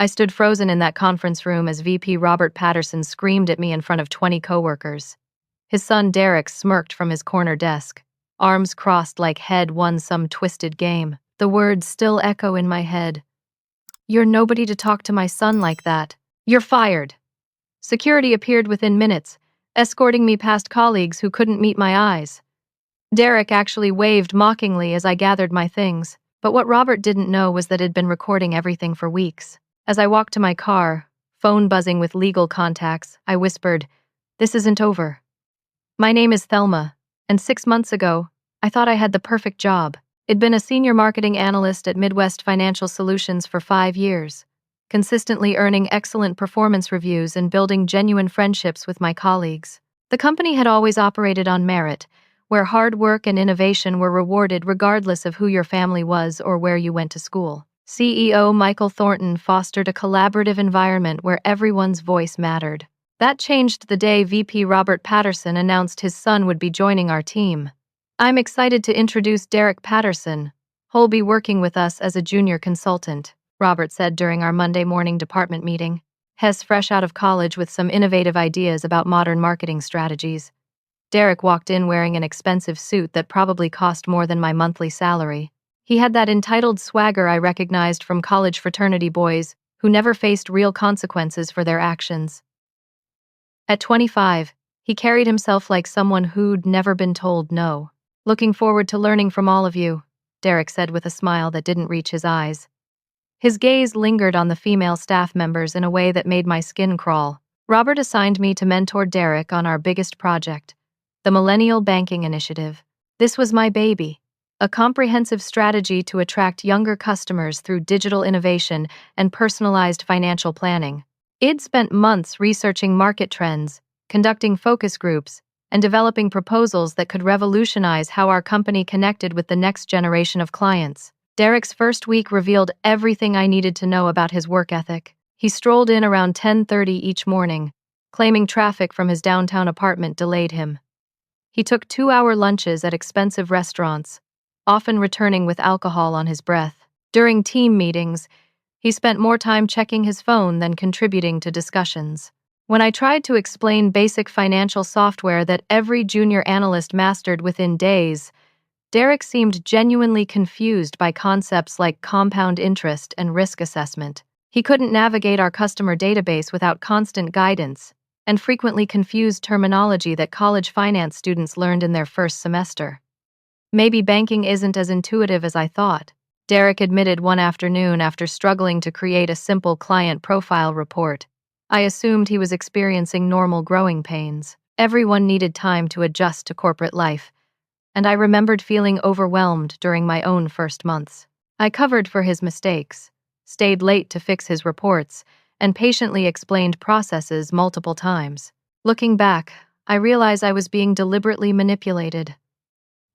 I stood frozen in that conference room as VP Robert Patterson screamed at me in front of 20 coworkers. His son Derek smirked from his corner desk, arms crossed like head won some twisted game. The words still echo in my head. "You're nobody to talk to my son like that. You're fired." Security appeared within minutes, escorting me past colleagues who couldn't meet my eyes. Derek actually waved mockingly as I gathered my things, but what Robert didn't know was that he'd been recording everything for weeks. As I walked to my car, phone buzzing with legal contacts, I whispered, "This isn't over. My name is Thelma, and 6 months ago, I thought I had the perfect job. I'd been a senior marketing analyst at Midwest Financial Solutions for 5 years, consistently earning excellent performance reviews and building genuine friendships with my colleagues. The company had always operated on merit, where hard work and innovation were rewarded regardless of who your family was or where you went to school. CEO Michael Thornton fostered a collaborative environment where everyone's voice mattered. That changed the day VP Robert Patterson announced his son would be joining our team. "I'm excited to introduce Derek Patterson, who'll be working with us as a junior consultant," Robert said during our Monday morning department meeting. Hess fresh out of college with some innovative ideas about modern marketing strategies. Derek walked in wearing an expensive suit that probably cost more than my monthly salary. He had that entitled swagger I recognized from college fraternity boys who never faced real consequences for their actions. At 25, he carried himself like someone who'd never been told no. "Looking forward to learning from all of you," Derek said with a smile that didn't reach his eyes. His gaze lingered on the female staff members in a way that made my skin crawl. Robert assigned me to mentor Derek on our biggest project, the Millennial Banking Initiative. This was my baby, a comprehensive strategy to attract younger customers through digital innovation and personalized financial planning. I'd spent months researching market trends, conducting focus groups, and developing proposals that could revolutionize how our company connected with the next generation of clients. Derek's first week revealed everything I needed to know about his work ethic. He strolled in around 10:30 each morning, claiming traffic from his downtown apartment delayed him. He took 2-hour lunches at expensive restaurants, often returning with alcohol on his breath. During team meetings, he spent more time checking his phone than contributing to discussions. When I tried to explain basic financial software that every junior analyst mastered within days, Derek seemed genuinely confused by concepts like compound interest and risk assessment. He couldn't navigate our customer database without constant guidance, and frequently confused terminology that college finance students learned in their first semester. "Maybe banking isn't as intuitive as I thought," Derek admitted one afternoon after struggling to create a simple client profile report. "I assumed he was experiencing normal growing pains. Everyone needed time to adjust to corporate life, and I remembered feeling overwhelmed during my own first months. I covered for his mistakes, stayed late to fix his reports, and patiently explained processes multiple times. Looking back, I realize I was being deliberately manipulated."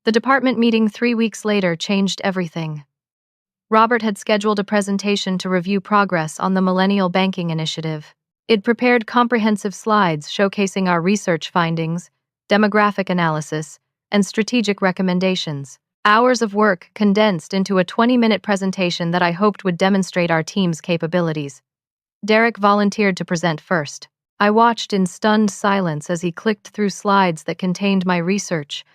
The department meeting 3 weeks later changed everything. Robert had scheduled a presentation to review progress on the Millennial Banking Initiative. It prepared comprehensive slides showcasing our research findings, demographic analysis, and strategic recommendations. Hours of work condensed into a 20-minute presentation that I hoped would demonstrate our team's capabilities. Derek volunteered to present first. I watched in stunned silence as he clicked through slides that contained my research,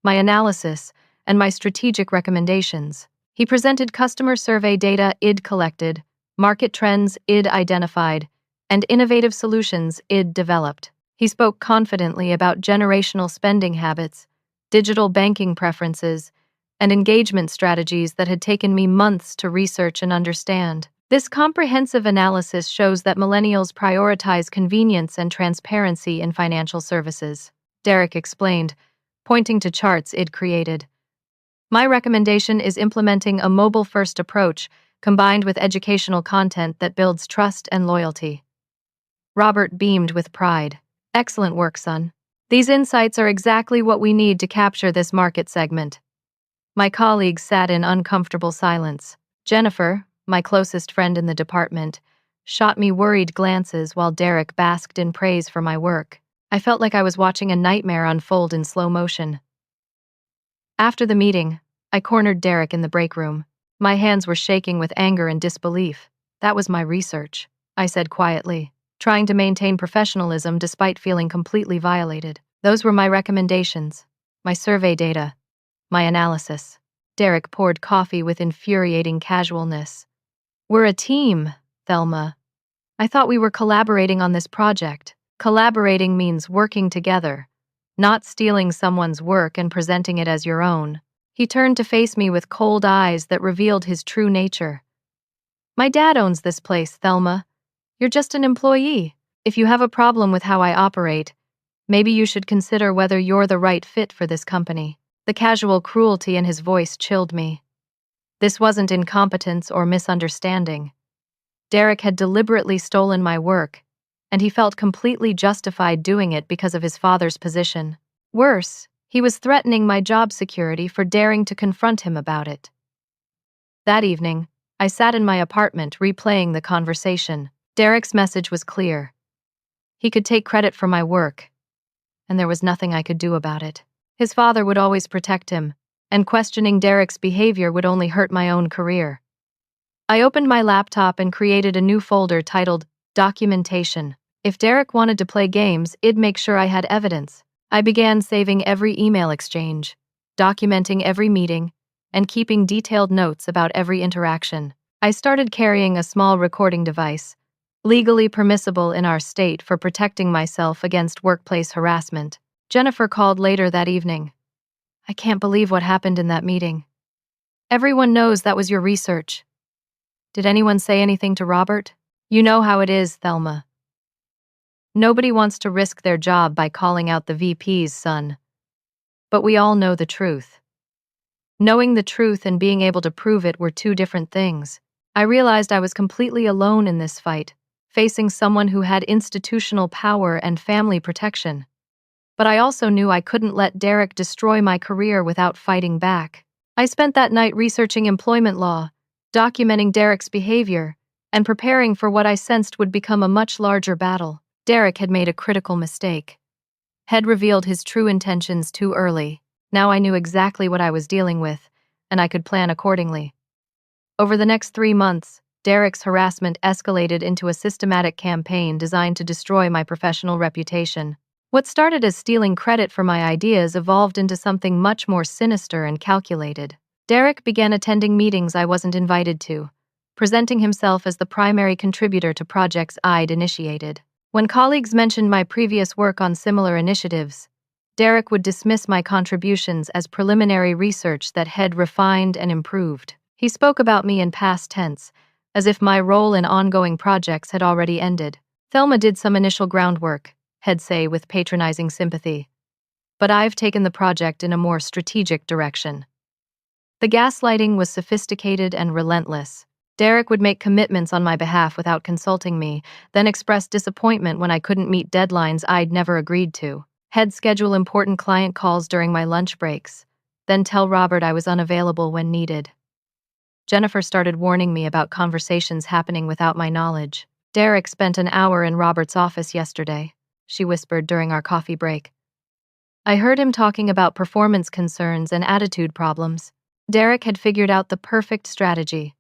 my analysis, and my strategic recommendations. He presented customer survey data I'd collected, market trends I'd identified, and innovative solutions I'd developed. He spoke confidently about generational spending habits, digital banking preferences, and engagement strategies that had taken me months to research and understand. This comprehensive analysis shows that millennials prioritize convenience and transparency in financial services, Derek explained, pointing to charts I'd created. "My recommendation is implementing a mobile-first approach combined with educational content that builds trust and loyalty." Robert beamed with pride. "Excellent work, son. These insights are exactly what we need to capture this market segment." My colleagues sat in uncomfortable silence. Jennifer, my closest friend in the department, shot me worried glances while Derek basked in praise for my work. I felt like I was watching a nightmare unfold in slow motion. After the meeting, I cornered Derek in the break room. My hands were shaking with anger and disbelief. That was my research, I said quietly, trying to maintain professionalism despite feeling completely violated. Those were my recommendations, my survey data, my analysis. Derek poured coffee with infuriating casualness. We're a team, Thelma. I thought we were collaborating on this project. Collaborating means working together, not stealing someone's work and presenting it as your own. He turned to face me with cold eyes that revealed his true nature. My dad owns this place, Thelma. You're just an employee. If you have a problem with how I operate, maybe you should consider whether you're the right fit for this company. The casual cruelty in his voice chilled me. This wasn't incompetence or misunderstanding. Derek had deliberately stolen my work, and he felt completely justified doing it because of his father's position. Worse, he was threatening my job security for daring to confront him about it. That evening, I sat in my apartment replaying the conversation. Derek's message was clear. He could take credit for my work, and there was nothing I could do about it. His father would always protect him, and questioning Derek's behavior would only hurt my own career. I opened my laptop and created a new folder titled Documentation. If Derek wanted to play games, I'd make sure I had evidence. I began saving every email exchange, documenting every meeting, and keeping detailed notes about every interaction. I started carrying a small recording device, legally permissible in our state for protecting myself against workplace harassment. Jennifer called later that evening. I can't believe what happened in that meeting. Everyone knows that was your research. Did anyone say anything to Robert? You know how it is, Thelma. Nobody wants to risk their job by calling out the VP's son. But we all know the truth. Knowing the truth and being able to prove it were two different things. I realized I was completely alone in this fight, facing someone who had institutional power and family protection. But I also knew I couldn't let Derek destroy my career without fighting back. I spent that night researching employment law, documenting Derek's behavior, and preparing for what I sensed would become a much larger battle. Derek had made a critical mistake. Had revealed his true intentions too early. Now I knew exactly what I was dealing with, and I could plan accordingly. Over the next 3 months, Derek's harassment escalated into a systematic campaign designed to destroy my professional reputation. What started as stealing credit for my ideas evolved into something much more sinister and calculated. Derek began attending meetings I wasn't invited to, presenting himself as the primary contributor to projects I'd initiated. When colleagues mentioned my previous work on similar initiatives, Derek would dismiss my contributions as preliminary research that had refined and improved. He spoke about me in past tense, as if my role in ongoing projects had already ended. Thelma did some initial groundwork, he'd say with patronizing sympathy. But I've taken the project in a more strategic direction. The gaslighting was sophisticated and relentless. Derek would make commitments on my behalf without consulting me, then express disappointment when I couldn't meet deadlines I'd never agreed to. He'd schedule important client calls during my lunch breaks, then tell Robert I was unavailable when needed. Jennifer started warning me about conversations happening without my knowledge. Derek spent an hour in Robert's office yesterday, she whispered during our coffee break. I heard him talking about performance concerns and attitude problems. Derek had figured out the perfect strategy.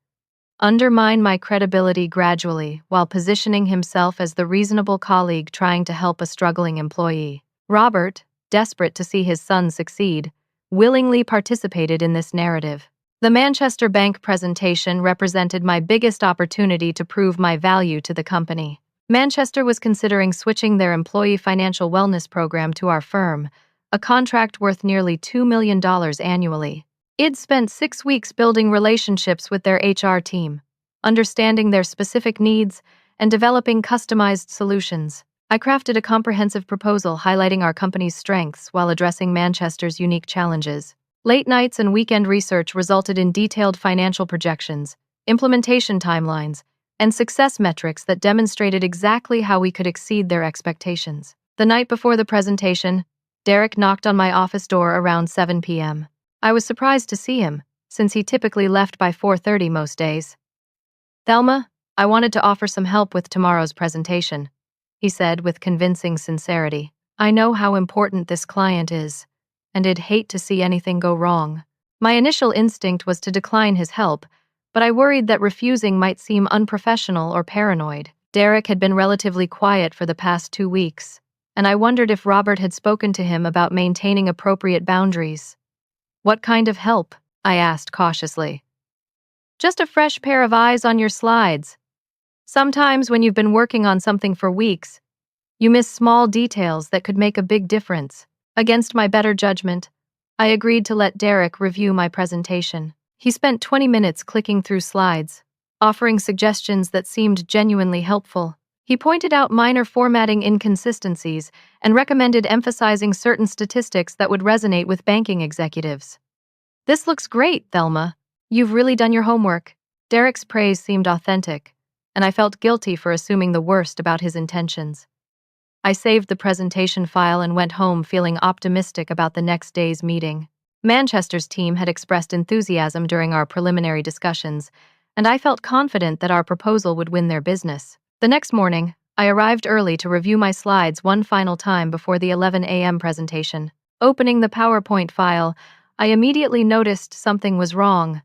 Undermine my credibility gradually while positioning himself as the reasonable colleague trying to help a struggling employee. Robert, desperate to see his son succeed, willingly participated in this narrative. The Manchester Bank presentation represented my biggest opportunity to prove my value to the company. Manchester was considering switching their employee financial wellness program to our firm, a contract worth nearly $2 million annually. I'd spent 6 weeks building relationships with their HR team, understanding their specific needs, and developing customized solutions. I crafted a comprehensive proposal highlighting our company's strengths while addressing Manchester's unique challenges. Late nights and weekend research resulted in detailed financial projections, implementation timelines, and success metrics that demonstrated exactly how we could exceed their expectations. The night before the presentation, Derek knocked on my office door around 7 p.m. I was surprised to see him, since he typically left by 4:30 most days. Thelma, I wanted to offer some help with tomorrow's presentation, he said with convincing sincerity. I know how important this client is, and I'd hate to see anything go wrong. My initial instinct was to decline his help, but I worried that refusing might seem unprofessional or paranoid. Derek had been relatively quiet for the past 2 weeks, and I wondered if Robert had spoken to him about maintaining appropriate boundaries. "What kind of help?" I asked cautiously. "Just a fresh pair of eyes on your slides. Sometimes when you've been working on something for weeks, you miss small details that could make a big difference." Against my better judgment, I agreed to let Derek review my presentation. He spent 20 minutes clicking through slides, offering suggestions that seemed genuinely helpful. He pointed out minor formatting inconsistencies and recommended emphasizing certain statistics that would resonate with banking executives. "This looks great, Thelma. You've really done your homework." Derek's praise seemed authentic, and I felt guilty for assuming the worst about his intentions. I saved the presentation file and went home feeling optimistic about the next day's meeting. Manchester's team had expressed enthusiasm during our preliminary discussions, and I felt confident that our proposal would win their business. The next morning, I arrived early to review my slides one final time before the 11 a.m. presentation. Opening the PowerPoint file, I immediately noticed something was wrong.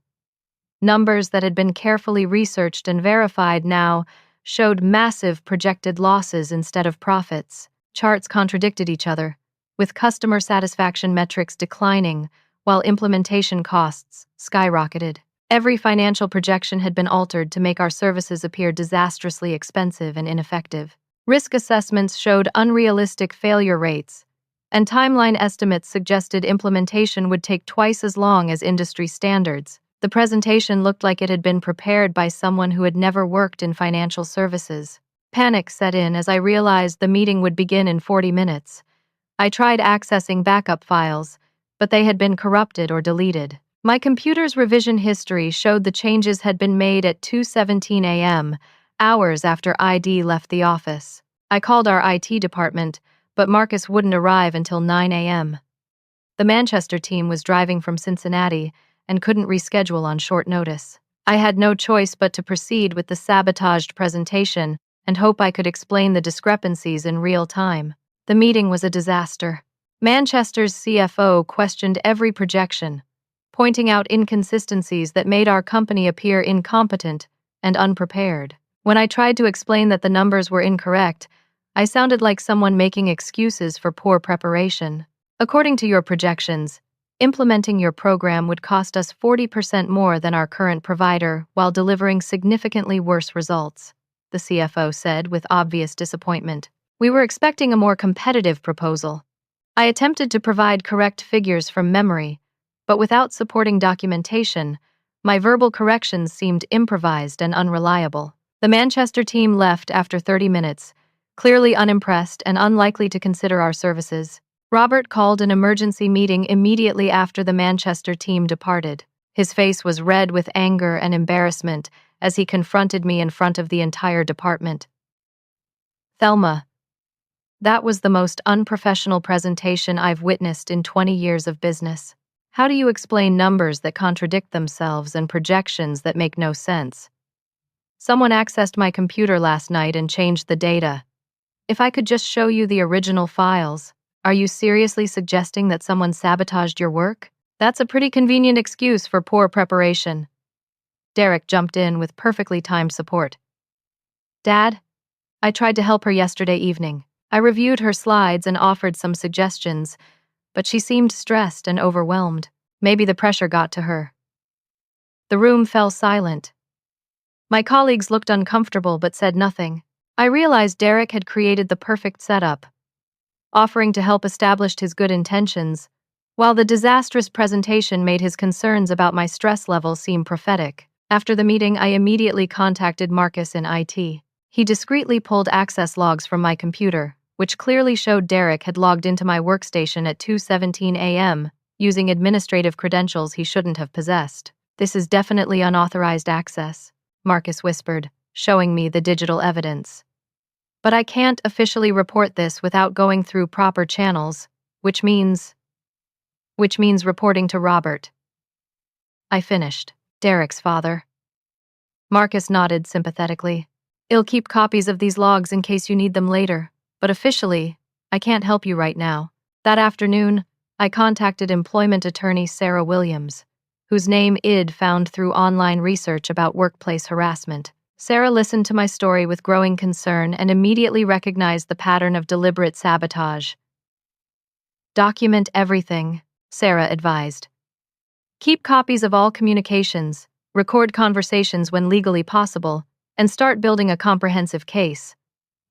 Numbers that had been carefully researched and verified now showed massive projected losses instead of profits. Charts contradicted each other, with customer satisfaction metrics declining while implementation costs skyrocketed. Every financial projection had been altered to make our services appear disastrously expensive and ineffective. Risk assessments showed unrealistic failure rates, and timeline estimates suggested implementation would take twice as long as industry standards. The presentation looked like it had been prepared by someone who had never worked in financial services. Panic set in as I realized the meeting would begin in 40 minutes. I tried accessing backup files, but they had been corrupted or deleted. My computer's revision history showed the changes had been made at 2:17 a.m., hours after ID left the office. I called our IT department, but Marcus wouldn't arrive until 9 a.m. The Manchester team was driving from Cincinnati and couldn't reschedule on short notice. I had no choice but to proceed with the sabotaged presentation and hope I could explain the discrepancies in real time. The meeting was a disaster. Manchester's CFO questioned every projection, pointing out inconsistencies that made our company appear incompetent and unprepared. When I tried to explain that the numbers were incorrect, I sounded like someone making excuses for poor preparation. "According to your projections, implementing your program would cost us 40% more than our current provider while delivering significantly worse results," the CFO said with obvious disappointment. "We were expecting a more competitive proposal." I attempted to provide correct figures from memory, but without supporting documentation, my verbal corrections seemed improvised and unreliable. The Manchester team left after 30 minutes, clearly unimpressed and unlikely to consider our services. Robert called an emergency meeting immediately after the Manchester team departed. His face was red with anger and embarrassment as he confronted me in front of the entire department. "Thelma, that was the most unprofessional presentation I've witnessed in 20 years of business. How do you explain numbers that contradict themselves and projections that make no sense? Someone accessed my computer last night and changed the data. If I could just show you the original files. Are you seriously suggesting that someone sabotaged your work? That's a pretty convenient excuse for poor preparation." Derek jumped in with perfectly timed support. "Dad, I tried to help her yesterday evening. I reviewed her slides and offered some suggestions, but she seemed stressed and overwhelmed. Maybe the pressure got to her." The room fell silent. My colleagues looked uncomfortable but said nothing. I realized Derek had created the perfect setup, offering to help establish his good intentions, while the disastrous presentation made his concerns about my stress level seem prophetic. After the meeting, I immediately contacted Marcus in IT. He discreetly pulled access logs from my computer, which clearly showed Derek had logged into my workstation at 2:17 a.m., using administrative credentials he shouldn't have possessed. "This is definitely unauthorized access," Marcus whispered, showing me the digital evidence. "But I can't officially report this without going through proper channels, which means reporting to Robert." I finished. "Derek's father." Marcus nodded sympathetically. "I'll keep copies of these logs in case you need them later, but officially, I can't help you right now." That afternoon, I contacted employment attorney Sarah Williams, whose name Id found through online research about workplace harassment. Sarah listened to my story with growing concern and immediately recognized the pattern of deliberate sabotage. Document everything, Sarah advised. Keep copies of all communications, record conversations when legally possible, and start building a comprehensive case.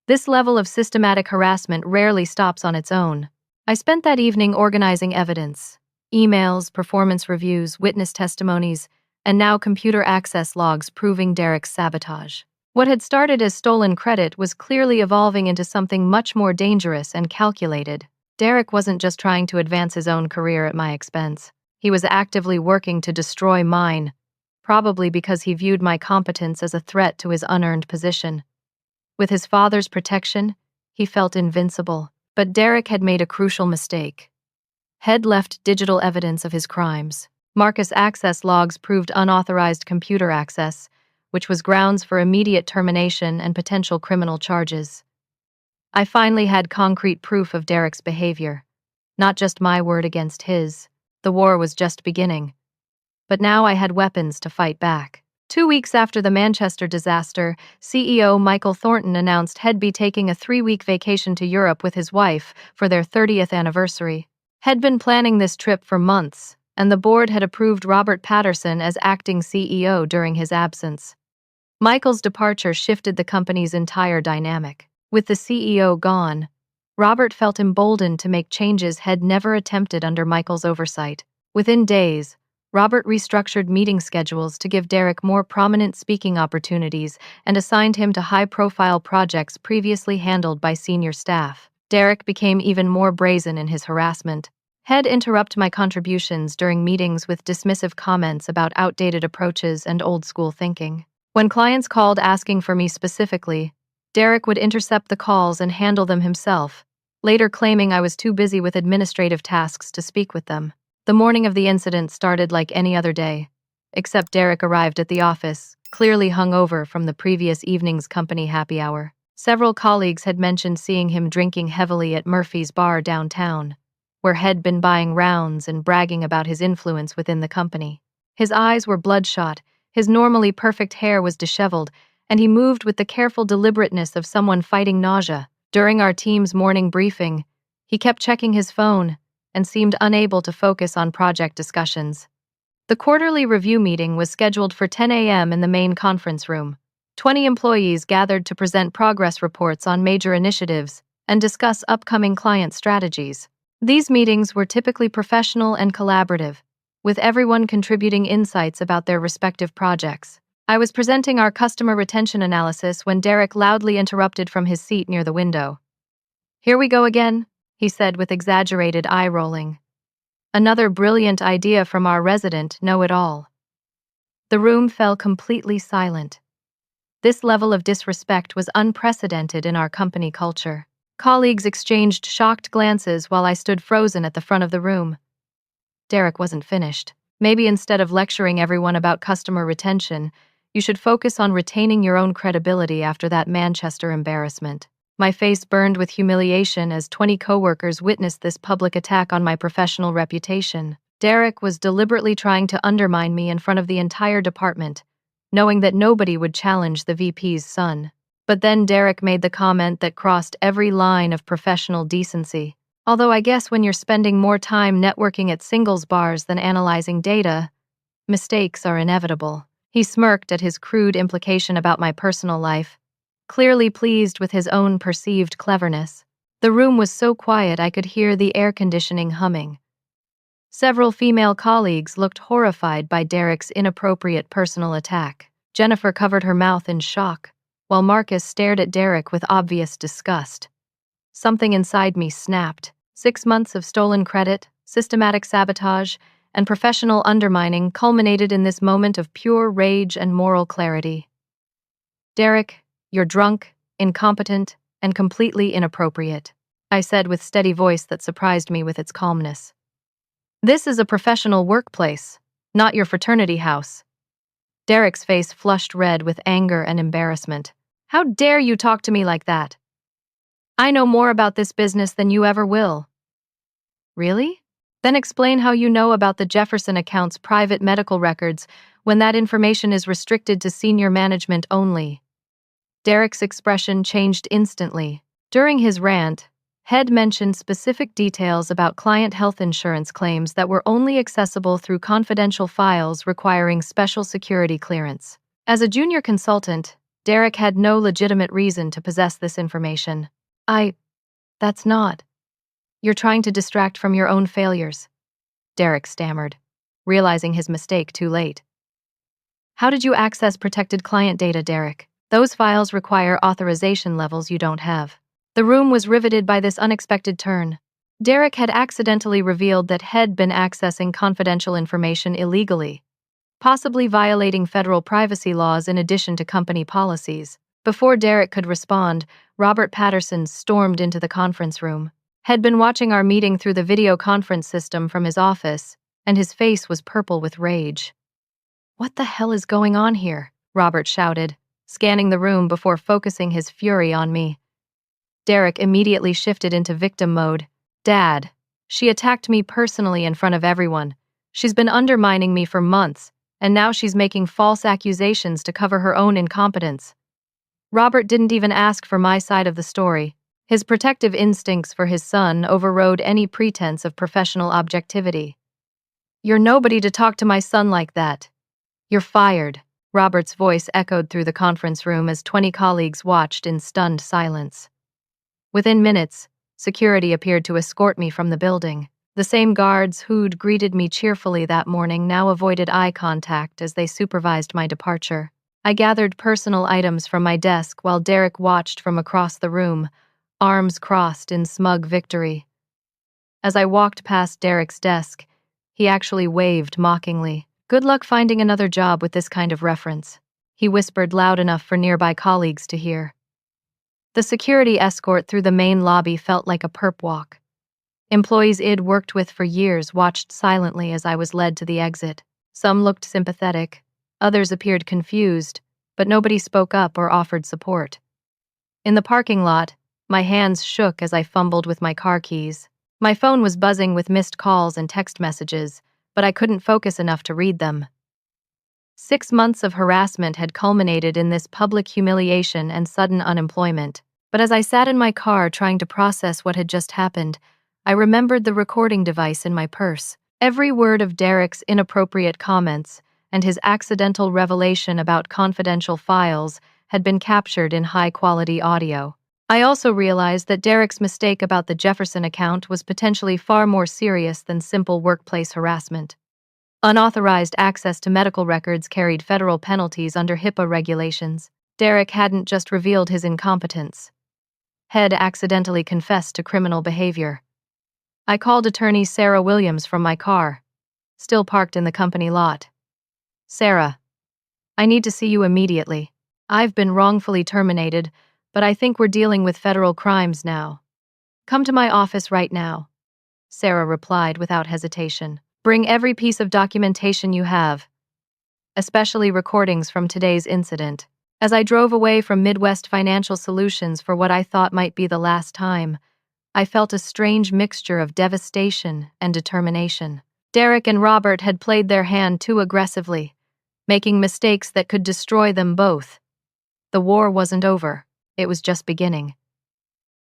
This level of systematic harassment rarely stops on its own. I spent that evening organizing evidence: emails, performance reviews, witness testimonies, and now computer access logs proving Derek's sabotage. What had started as stolen credit was clearly evolving into something much more dangerous and calculated. Derek wasn't just trying to advance his own career at my expense. He was actively working to destroy mine, probably because he viewed my competence as a threat to his unearned position. With his father's protection, he felt invincible. But Derek had made a crucial mistake. Head left digital evidence of his crimes. Marcus access logs proved unauthorized computer access, which was grounds for immediate termination and potential criminal charges. I finally had concrete proof of Derek's behavior. Not just my word against his. The war was just beginning. But now I had weapons to fight back. 2 weeks after the Manchester disaster, CEO Michael Thornton announced he'd be taking a 3-week vacation to Europe with his wife for their 30th anniversary. He'd been planning this trip for months, and the board had approved Robert Patterson as acting CEO during his absence. Michael's departure shifted the company's entire dynamic. With the CEO gone, Robert felt emboldened to make changes he'd never attempted under Michael's oversight. Within days, Robert restructured meeting schedules to give Derek more prominent speaking opportunities and assigned him to high-profile projects previously handled by senior staff. Derek became even more brazen in his harassment. He'd interrupt my contributions during meetings with dismissive comments about outdated approaches and old-school thinking. When clients called asking for me specifically, Derek would intercept the calls and handle them himself, later claiming I was too busy with administrative tasks to speak with them. The morning of the incident started like any other day, except Derek arrived at the office, clearly hungover from the previous evening's company happy hour. Several colleagues had mentioned seeing him drinking heavily at Murphy's bar downtown, where he'd been buying rounds and bragging about his influence within the company. His eyes were bloodshot, his normally perfect hair was disheveled, and he moved with the careful deliberateness of someone fighting nausea. During our team's morning briefing, he kept checking his phone and seemed unable to focus on project discussions. The quarterly review meeting was scheduled for 10 a.m. in the main conference room. 20 employees gathered to present progress reports on major initiatives and discuss upcoming client strategies. These meetings were typically professional and collaborative, with everyone contributing insights about their respective projects. I was presenting our customer retention analysis when Derek loudly interrupted from his seat near the window. "Here we go again," he said with exaggerated eye-rolling. "Another brilliant idea from our resident know-it-all." The room fell completely silent. This level of disrespect was unprecedented in our company culture. Colleagues exchanged shocked glances while I stood frozen at the front of the room. Derek wasn't finished. "Maybe instead of lecturing everyone about customer retention, you should focus on retaining your own credibility after that Manchester embarrassment." My face burned with humiliation as 20 coworkers witnessed this public attack on my professional reputation. Derek was deliberately trying to undermine me in front of the entire department, knowing that nobody would challenge the VP's son. But then Derek made the comment that crossed every line of professional decency. "Although I guess when you're spending more time networking at singles bars than analyzing data, mistakes are inevitable." He smirked at his crude implication about my personal life, clearly pleased with his own perceived cleverness. The room was so quiet I could hear the air conditioning humming. Several female colleagues looked horrified by Derek's inappropriate personal attack. Jennifer covered her mouth in shock, while Marcus stared at Derek with obvious disgust. Something inside me snapped. 6 months of stolen credit, systematic sabotage, and professional undermining culminated in this moment of pure rage and moral clarity. "Derek, you're drunk, incompetent, and completely inappropriate," I said with steady voice that surprised me with its calmness. "This is a professional workplace, not your fraternity house." Derek's face flushed red with anger and embarrassment. "How dare you talk to me like that? I know more about this business than you ever will." "Really?" Then explain how you know about the Jefferson account's private medical records when that information is restricted to senior management only. Derek's expression changed instantly. During his rant, Head mentioned specific details about client health insurance claims that were only accessible through confidential files requiring special security clearance. As a junior consultant, Derek had no legitimate reason to possess this information. That's not. You're trying to distract from your own failures, Derek stammered, realizing his mistake too late. How did you access protected client data, Derek? Those files require authorization levels you don't have. The room was riveted by this unexpected turn. Derek had accidentally revealed that He'd been accessing confidential information illegally, possibly violating federal privacy laws in addition to company policies. Before Derek could respond, Robert Patterson stormed into the conference room. He'd been watching our meeting through the video conference system from his office, and his face was purple with rage. "What the hell is going on here?" Robert shouted, scanning the room before focusing his fury on me. Derek immediately shifted into victim mode. "Dad, she attacked me personally in front of everyone. She's been undermining me for months, and now she's making false accusations to cover her own incompetence." Robert didn't even ask for my side of the story. His protective instincts for his son overrode any pretense of professional objectivity. "You're nobody to talk to my son like that. You're fired." Robert's voice echoed through the conference room as 20 colleagues watched in stunned silence. Within minutes, security appeared to escort me from the building. The same guards who'd greeted me cheerfully that morning now avoided eye contact as they supervised my departure. I gathered personal items from my desk while Derek watched from across the room, arms crossed in smug victory. As I walked past Derek's desk, he actually waved mockingly. "Good luck finding another job with this kind of reference," he whispered loud enough for nearby colleagues to hear. The security escort through the main lobby felt like a perp walk. Employees I'd worked with for years watched silently as I was led to the exit. Some looked sympathetic, others appeared confused, but nobody spoke up or offered support. In the parking lot, my hands shook as I fumbled with my car keys. My phone was buzzing with missed calls and text messages, but I couldn't focus enough to read them. 6 months of harassment had culminated in this public humiliation and sudden unemployment. But as I sat in my car trying to process what had just happened, I remembered the recording device in my purse. Every word of Derek's inappropriate comments and his accidental revelation about confidential files had been captured in high-quality audio. I also realized that Derek's mistake about the Jefferson account was potentially far more serious than simple workplace harassment. Unauthorized access to medical records carried federal penalties under HIPAA regulations. Derek hadn't just revealed his incompetence. He'd accidentally confessed to criminal behavior. I called attorney Sarah Williams from my car, still parked in the company lot. "Sarah, I need to see you immediately. I've been wrongfully terminated, but I think we're dealing with federal crimes now. Come to my office right now," Sarah replied without hesitation. "Bring every piece of documentation you have, especially recordings from today's incident." As I drove away from Midwest Financial Solutions for what I thought might be the last time, I felt a strange mixture of devastation and determination. Derek and Robert had played their hand too aggressively, making mistakes that could destroy them both. The war wasn't over, it was just beginning.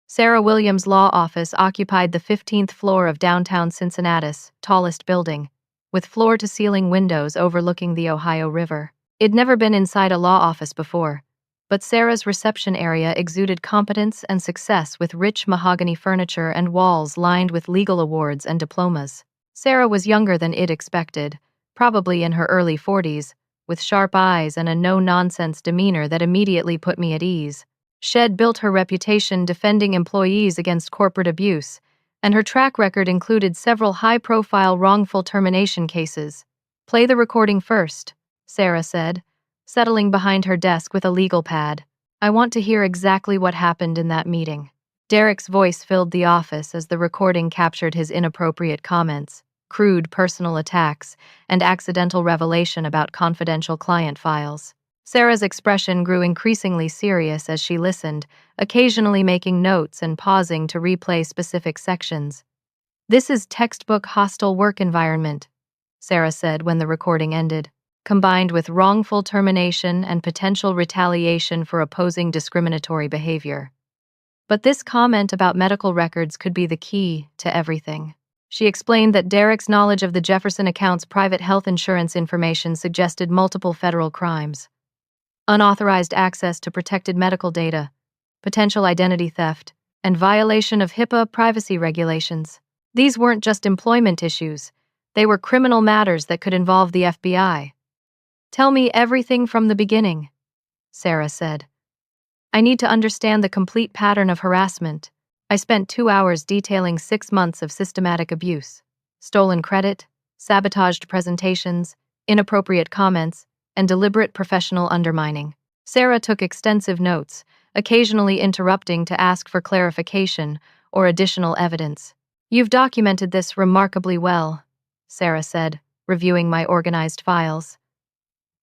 Sarah Williams' law office occupied the 15th floor of downtown Cincinnati's tallest building, with floor-to-ceiling windows overlooking the Ohio River. I'd never been inside a law office before, but Sarah's reception area exuded competence and success with rich mahogany furniture and walls lined with legal awards and diplomas. Sarah was younger than I'd expected, probably in her early 40s, with sharp eyes and a no-nonsense demeanor that immediately put me at ease. She'd built her reputation defending employees against corporate abuse, and her track record included several high-profile wrongful termination cases. "Play the recording first," Sarah said, settling behind her desk with a legal pad. "I want to hear exactly what happened in that meeting." Derek's voice filled the office as the recording captured his inappropriate comments, crude personal attacks, and accidental revelation about confidential client files. Sarah's expression grew increasingly serious as she listened, occasionally making notes and pausing to replay specific sections. "This is textbook hostile work environment," Sarah said when the recording ended, "combined with wrongful termination and potential retaliation for opposing discriminatory behavior." But this comment about medical records could be the key to everything. She explained that Derek's knowledge of the Jefferson account's private health insurance information suggested multiple federal crimes: unauthorized access to protected medical data, potential identity theft, and violation of HIPAA privacy regulations. These weren't just employment issues, they were criminal matters that could involve the FBI. "Tell me everything from the beginning," Sarah said. "I need to understand the complete pattern of harassment." I spent 2 hours detailing 6 months of systematic abuse: stolen credit, sabotaged presentations, inappropriate comments, and deliberate professional undermining. Sarah took extensive notes, occasionally interrupting to ask for clarification or additional evidence. "You've documented this remarkably well," Sarah said, reviewing my organized files.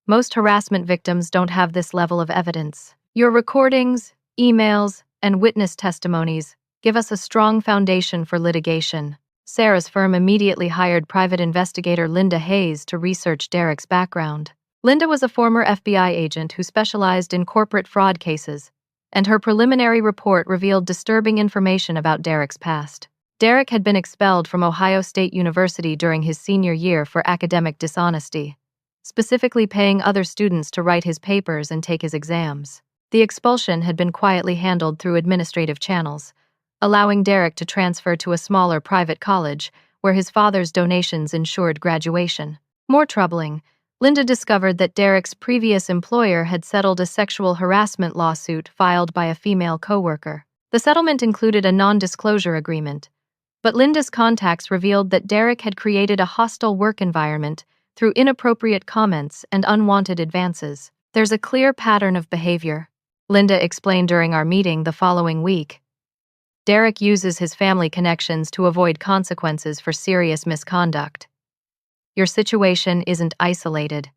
"Most harassment victims don't have this level of evidence. Your recordings, emails, and witness testimonies give us a strong foundation for litigation." Sarah's firm immediately hired private investigator Linda Hayes to research Derek's background. Linda was a former FBI agent who specialized in corporate fraud cases, and her preliminary report revealed disturbing information about Derek's past. Derek had been expelled from Ohio State University during his senior year for academic dishonesty, specifically paying other students to write his papers and take his exams. The expulsion had been quietly handled through administrative channels, allowing Derek to transfer to a smaller private college where his father's donations ensured graduation. More troubling, Linda discovered that Derek's previous employer had settled a sexual harassment lawsuit filed by a female coworker. The settlement included a non-disclosure agreement, but Linda's contacts revealed that Derek had created a hostile work environment through inappropriate comments and unwanted advances. "There's a clear pattern of behavior," Linda explained during our meeting the following week. "Derek uses his family connections to avoid consequences for serious misconduct. Your situation isn't isolated.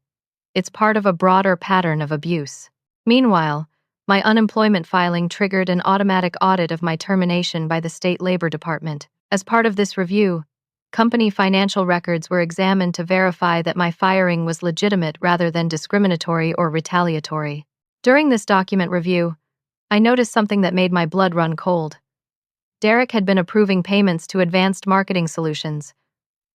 It's part of a broader pattern of abuse." Meanwhile, my unemployment filing triggered an automatic audit of my termination by the state labor department. As part of this review, company financial records were examined to verify that my firing was legitimate rather than discriminatory or retaliatory. During this document review, I noticed something that made my blood run cold. Derek had been approving payments to Advanced Marketing Solutions,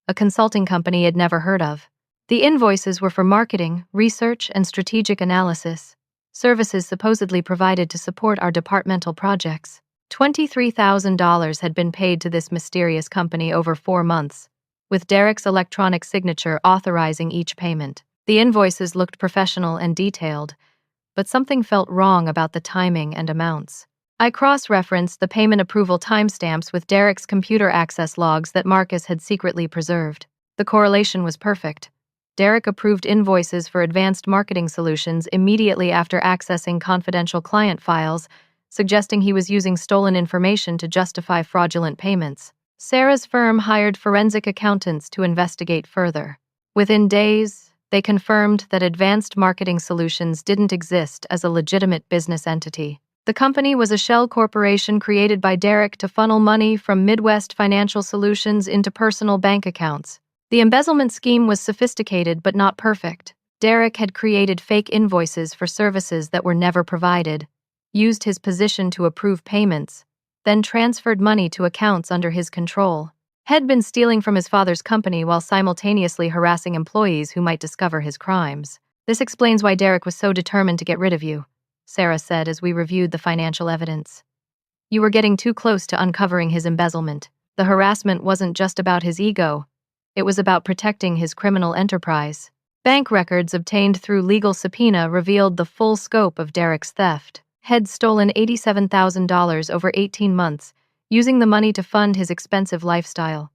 a consulting company I'd never heard of. The invoices were for marketing, research, and strategic analysis, services supposedly provided to support our departmental projects. $23,000 had been paid to this mysterious company over 4 months, with Derek's electronic signature authorizing each payment. The invoices looked professional and detailed, but something felt wrong about the timing and amounts. I cross-referenced the payment approval timestamps with Derek's computer access logs that Marcus had secretly preserved. The correlation was perfect. Derek approved invoices for Advanced Marketing Solutions immediately after accessing confidential client files, suggesting he was using stolen information to justify fraudulent payments. Sarah's firm hired forensic accountants to investigate further. Within days, they confirmed that Advanced Marketing Solutions didn't exist as a legitimate business entity. The company was a shell corporation created by Derek to funnel money from Midwest Financial Solutions into personal bank accounts. The embezzlement scheme was sophisticated but not perfect. Derek had created fake invoices for services that were never provided, used his position to approve payments, then transferred money to accounts under his control. Had been stealing from his father's company while simultaneously harassing employees who might discover his crimes. "This explains why Derek was so determined to get rid of you," Sarah said as we reviewed the financial evidence. "You were getting too close to uncovering his embezzlement. The harassment wasn't just about his ego, it was about protecting his criminal enterprise." Bank records obtained through legal subpoena revealed the full scope of Derek's theft. Had stolen $87,000 over 18 months, using the money to fund his expensive lifestyle.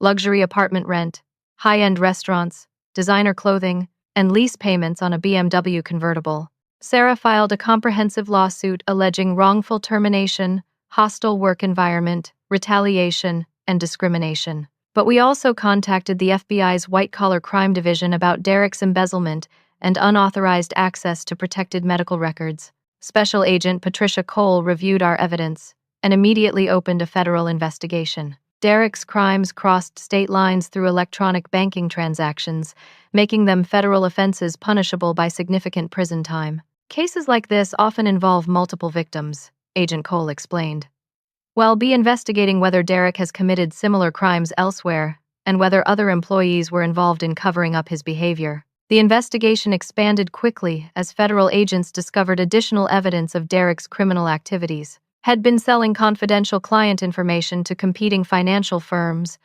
Luxury apartment rent, high-end restaurants, designer clothing, and lease payments on a BMW convertible. Sarah filed a comprehensive lawsuit alleging wrongful termination, hostile work environment, retaliation, and discrimination. But we also contacted the FBI's white-collar crime division about Derek's embezzlement and unauthorized access to protected medical records. Special Agent Patricia Cole reviewed our evidence and immediately opened a federal investigation. Derek's crimes crossed state lines through electronic banking transactions, making them federal offenses punishable by significant prison time. Cases like this often involve multiple victims, Agent Cole explained. We'll be investigating whether Derek has committed similar crimes elsewhere and whether other employees were involved in covering up his behavior. The investigation expanded quickly as federal agents discovered additional evidence of Derek's criminal activities. Had been selling confidential client information to competing financial firms,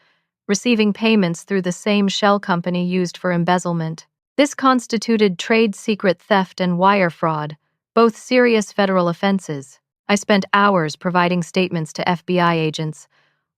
receiving payments through the same shell company used for embezzlement. This constituted trade secret theft and wire fraud, both serious federal offenses. I spent hours providing statements to FBI agents,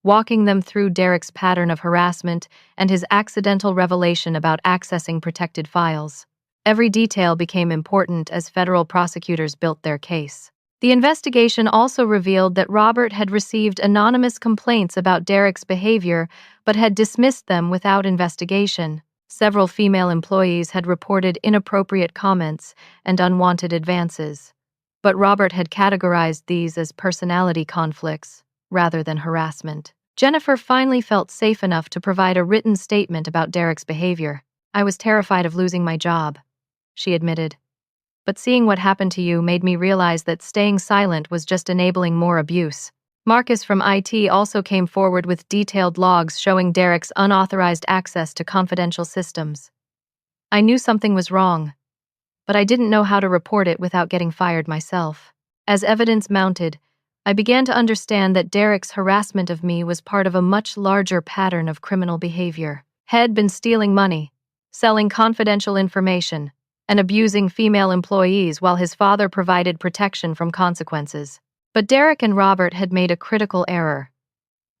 walking them through Derek's pattern of harassment and his accidental revelation about accessing protected files. Every detail became important as federal prosecutors built their case. The investigation also revealed that Robert had received anonymous complaints about Derek's behavior but had dismissed them without investigation. Several female employees had reported inappropriate comments and unwanted advances, but Robert had categorized these as personality conflicts rather than harassment. Jennifer finally felt safe enough to provide a written statement about Derek's behavior. "I was terrified of losing my job," she admitted. "But seeing what happened to you made me realize that staying silent was just enabling more abuse." Marcus from IT also came forward with detailed logs showing Derek's unauthorized access to confidential systems. "I knew something was wrong, but I didn't know how to report it without getting fired myself." As evidence mounted, I began to understand that Derek's harassment of me was part of a much larger pattern of criminal behavior. He'd been stealing money, selling confidential information, and abusing female employees while his father provided protection from consequences. But Derek and Robert had made a critical error.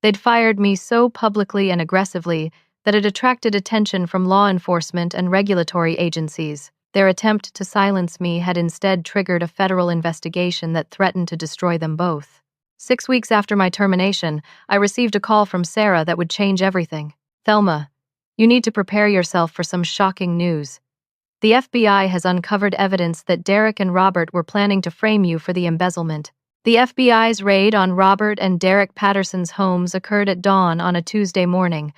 They'd fired me so publicly and aggressively that it attracted attention from law enforcement and regulatory agencies. Their attempt to silence me had instead triggered a federal investigation that threatened to destroy them both. 6 weeks after my termination, I received a call from Sarah that would change everything. "Thelma, you need to prepare yourself for some shocking news. The FBI has uncovered evidence that Derek and Robert were planning to frame you for the embezzlement." The FBI's raid on Robert and Derek Patterson's homes occurred at dawn on a Tuesday morning,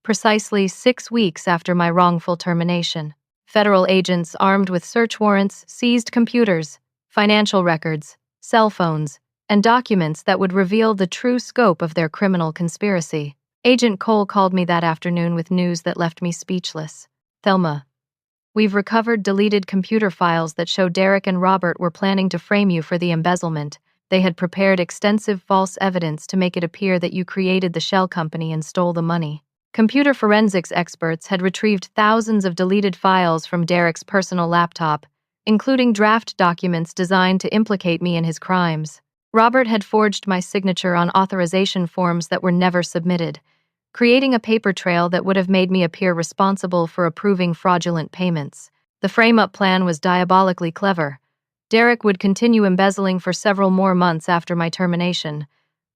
precisely 6 weeks after my wrongful termination. Federal agents armed with search warrants seized computers, financial records, cell phones, and documents that would reveal the true scope of their criminal conspiracy. Agent Cole called me that afternoon with news that left me speechless. "Thelma, we've recovered deleted computer files that show Derek and Robert were planning to frame you for the embezzlement. They had prepared extensive false evidence to make it appear that you created the shell company and stole the money." Computer forensics experts had retrieved thousands of deleted files from Derek's personal laptop, including draft documents designed to implicate me in his crimes. Robert had forged my signature on authorization forms that were never submitted, creating a paper trail that would have made me appear responsible for approving fraudulent payments. The frame-up plan was diabolically clever. Derek would continue embezzling for several more months after my termination.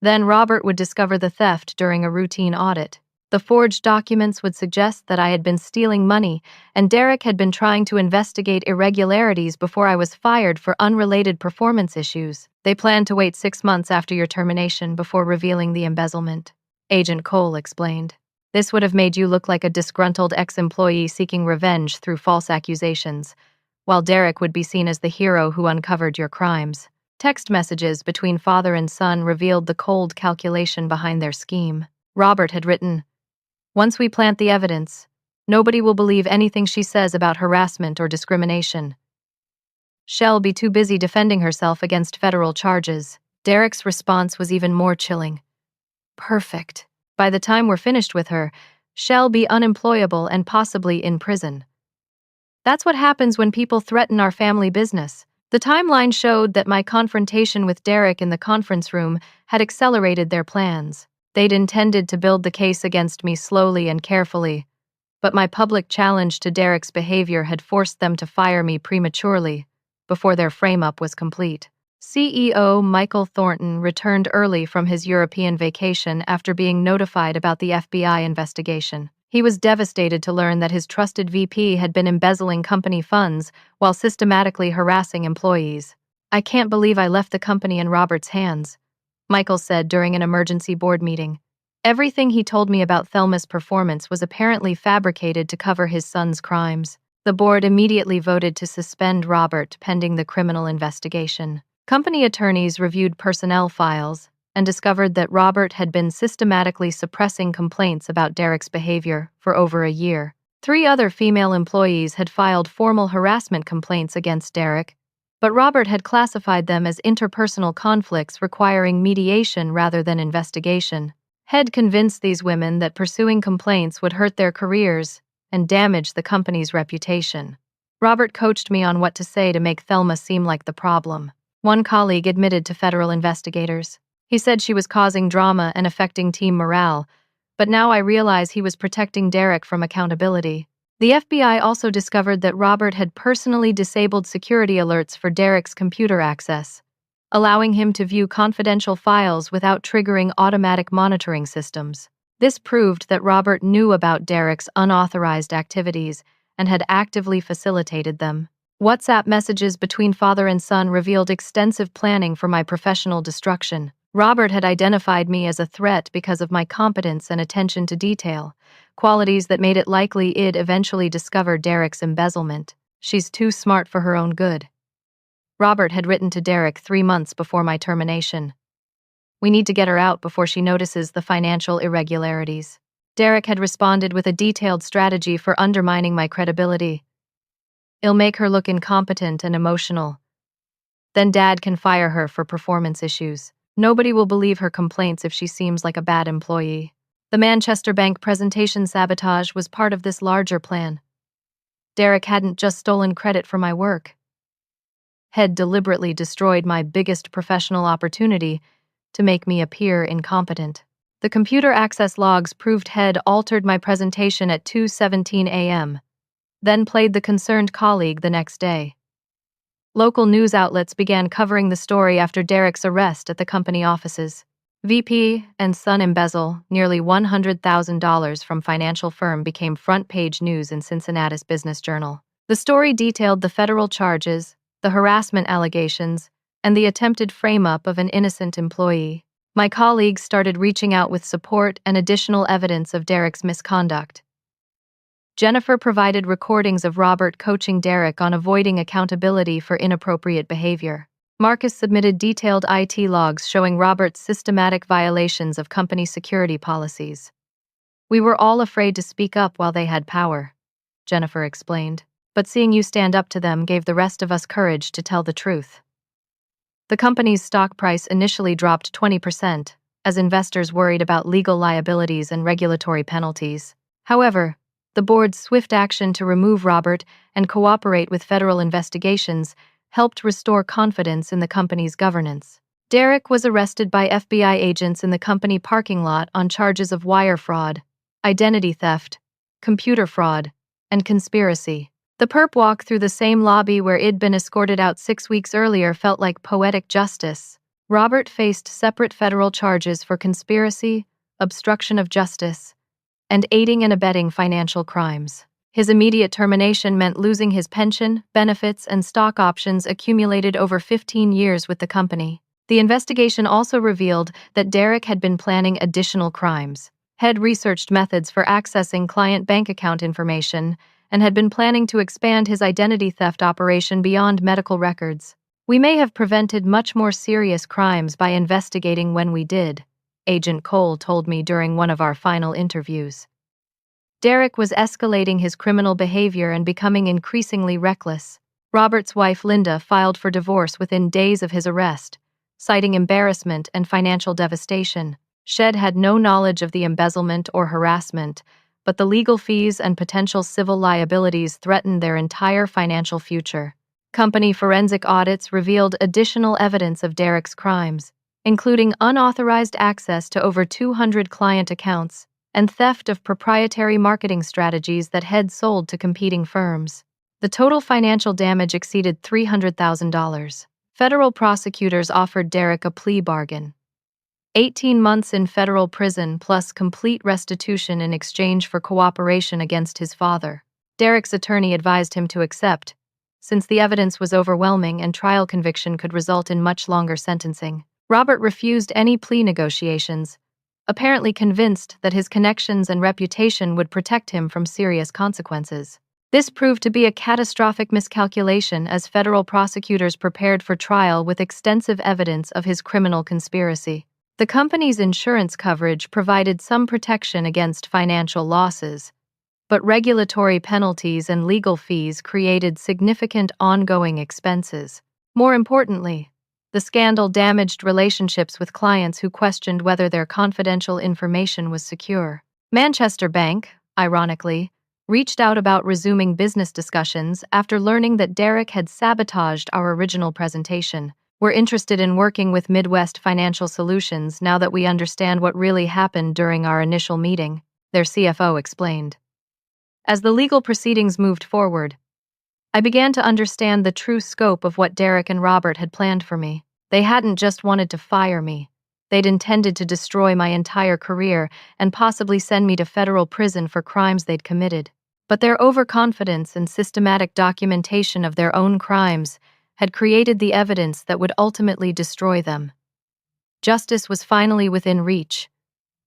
Then Robert would discover the theft during a routine audit. The forged documents would suggest that I had been stealing money, and Derek had been trying to investigate irregularities before I was fired for unrelated performance issues. They planned to wait 6 months after your termination before revealing the embezzlement, Agent Cole explained. "This would have made you look like a disgruntled ex-employee seeking revenge through false accusations, while Derek would be seen as the hero who uncovered your crimes." Text messages between father and son revealed the cold calculation behind their scheme. Robert had written, "Once we plant the evidence, nobody will believe anything she says about harassment or discrimination. She'll be too busy defending herself against federal charges." Derek's response was even more chilling. "Perfect. By the time we're finished with her, she'll be unemployable and possibly in prison. That's what happens when people threaten our family business." The timeline showed that my confrontation with Derek in the conference room had accelerated their plans. They'd intended to build the case against me slowly and carefully, but my public challenge to Derek's behavior had forced them to fire me prematurely, before their frame-up was complete. CEO Michael Thornton returned early from his European vacation after being notified about the FBI investigation. He was devastated to learn that his trusted VP had been embezzling company funds while systematically harassing employees. "I can't believe I left the company in Robert's hands," Michael said during an emergency board meeting. Everything he told me about Thelma's performance was apparently fabricated to cover his son's crimes. The board immediately voted to suspend Robert pending the criminal investigation. Company attorneys reviewed personnel files and discovered that Robert had been systematically suppressing complaints about Derek's behavior for over a year. 3 other female employees had filed formal harassment complaints against Derek, but Robert had classified them as interpersonal conflicts requiring mediation rather than investigation. Head convinced these women that pursuing complaints would hurt their careers and damage the company's reputation. Robert coached me on what to say to make Thelma seem like the problem. One colleague admitted to federal investigators. He said she was causing drama and affecting team morale, but now I realize he was protecting Derek from accountability. The FBI also discovered that Robert had personally disabled security alerts for Derek's computer access, allowing him to view confidential files without triggering automatic monitoring systems. This proved that Robert knew about Derek's unauthorized activities and had actively facilitated them. WhatsApp messages between father and son revealed extensive planning for my professional destruction. Robert had identified me as a threat because of my competence and attention to detail, qualities that made it likely I'd eventually discover Derek's embezzlement. She's too smart for her own good. Robert had written to Derek 3 months before my termination. We need to get her out before she notices the financial irregularities. Derek had responded with a detailed strategy for undermining my credibility. It'll make her look incompetent and emotional. Then Dad can fire her for performance issues. Nobody will believe her complaints if she seems like a bad employee. The Manchester Bank presentation sabotage was part of this larger plan. Derek hadn't just stolen credit for my work. Head deliberately destroyed my biggest professional opportunity to make me appear incompetent. The computer access logs proved Head altered my presentation at 2:17 a.m., then played the concerned colleague the next day. Local news outlets began covering the story after Derek's arrest at the company offices. VP and son embezzle nearly $100,000 from financial firm became front-page news in Cincinnati's Business Journal. The story detailed the federal charges, the harassment allegations, and the attempted frame-up of an innocent employee. My colleagues started reaching out with support and additional evidence of Derek's misconduct. Jennifer provided recordings of Robert coaching Derek on avoiding accountability for inappropriate behavior. Marcus submitted detailed IT logs showing Robert's systematic violations of company security policies. We were all afraid to speak up while they had power, Jennifer explained, but seeing you stand up to them gave the rest of us courage to tell the truth. The company's stock price initially dropped 20% as investors worried about legal liabilities and regulatory penalties. However, the board's swift action to remove Robert and cooperate with federal investigations helped restore confidence in the company's governance. Derek was arrested by FBI agents in the company parking lot on charges of wire fraud, identity theft, computer fraud, and conspiracy. The perp walk through the same lobby where I'd been escorted out 6 weeks earlier felt like poetic justice. Robert faced separate federal charges for conspiracy, obstruction of justice, and aiding and abetting financial crimes. His immediate termination meant losing his pension, benefits, and stock options accumulated over 15 years with the company. The investigation also revealed that Derek had been planning additional crimes. Head researched methods for accessing client bank account information and had been planning to expand his identity theft operation beyond medical records. We may have prevented much more serious crimes by investigating when we did, Agent Cole told me during one of our final interviews. Derek was escalating his criminal behavior and becoming increasingly reckless. Robert's wife, Linda, filed for divorce within days of his arrest, citing embarrassment and financial devastation. Shed had no knowledge of the embezzlement or harassment, but the legal fees and potential civil liabilities threatened their entire financial future. Company forensic audits revealed additional evidence of Derek's crimes, including unauthorized access to over 200 client accounts and theft of proprietary marketing strategies that Head sold to competing firms. The total financial damage exceeded $300,000. Federal prosecutors offered Derek a plea bargain: 18 months in federal prison plus complete restitution in exchange for cooperation against his father. Derek's attorney advised him to accept, since the evidence was overwhelming and trial conviction could result in much longer sentencing. Robert refused any plea negotiations, apparently convinced that his connections and reputation would protect him from serious consequences. This proved to be a catastrophic miscalculation as federal prosecutors prepared for trial with extensive evidence of his criminal conspiracy. The company's insurance coverage provided some protection against financial losses, but regulatory penalties and legal fees created significant ongoing expenses. More importantly, the scandal damaged relationships with clients who questioned whether their confidential information was secure. Manchester Bank, ironically, reached out about resuming business discussions after learning that Derek had sabotaged our original presentation. We're interested in working with Midwest Financial Solutions now that we understand what really happened during our initial meeting, their CFO explained. As the legal proceedings moved forward, I began to understand the true scope of what Derek and Robert had planned for me. They hadn't just wanted to fire me. They'd intended to destroy my entire career and possibly send me to federal prison for crimes they'd committed. But their overconfidence and systematic documentation of their own crimes had created the evidence that would ultimately destroy them. Justice was finally within reach,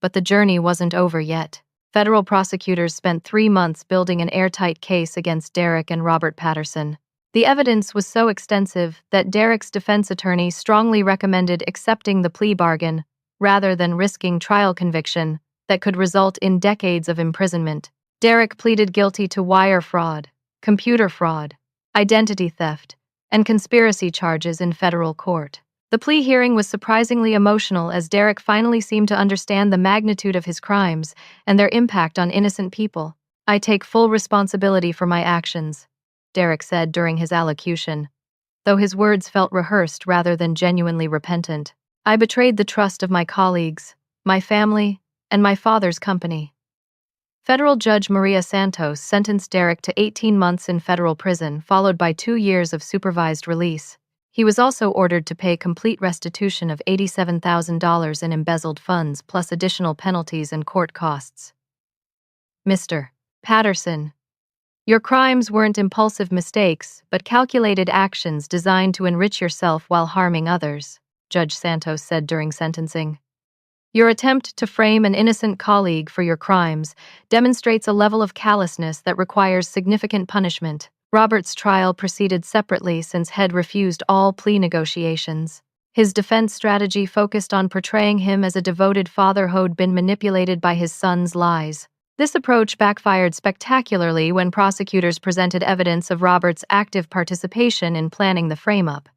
but the journey wasn't over yet. Federal prosecutors spent 3 months building an airtight case against Derek and Robert Patterson. The evidence was so extensive that Derek's defense attorney strongly recommended accepting the plea bargain rather than risking trial conviction that could result in decades of imprisonment. Derek pleaded guilty to wire fraud, computer fraud, identity theft, and conspiracy charges in federal court. The plea hearing was surprisingly emotional as Derek finally seemed to understand the magnitude of his crimes and their impact on innocent people. "I take full responsibility for my actions," Derek said during his allocution, though his words felt rehearsed rather than genuinely repentant. "I betrayed the trust of my colleagues, my family, and my father's company." Federal Judge Maria Santos sentenced Derek to 18 months in federal prison, followed by 2 years of supervised release. He was also ordered to pay complete restitution of $87,000 in embezzled funds, plus additional penalties and court costs. "Mr. Patterson, your crimes weren't impulsive mistakes, but calculated actions designed to enrich yourself while harming others," Judge Santos said during sentencing. "Your attempt to frame an innocent colleague for your crimes demonstrates a level of callousness that requires significant punishment." Robert's trial proceeded separately since Head refused all plea negotiations. His defense strategy focused on portraying him as a devoted father who'd been manipulated by his son's lies. This approach backfired spectacularly when prosecutors presented evidence of Robert's active participation in planning the frame-up.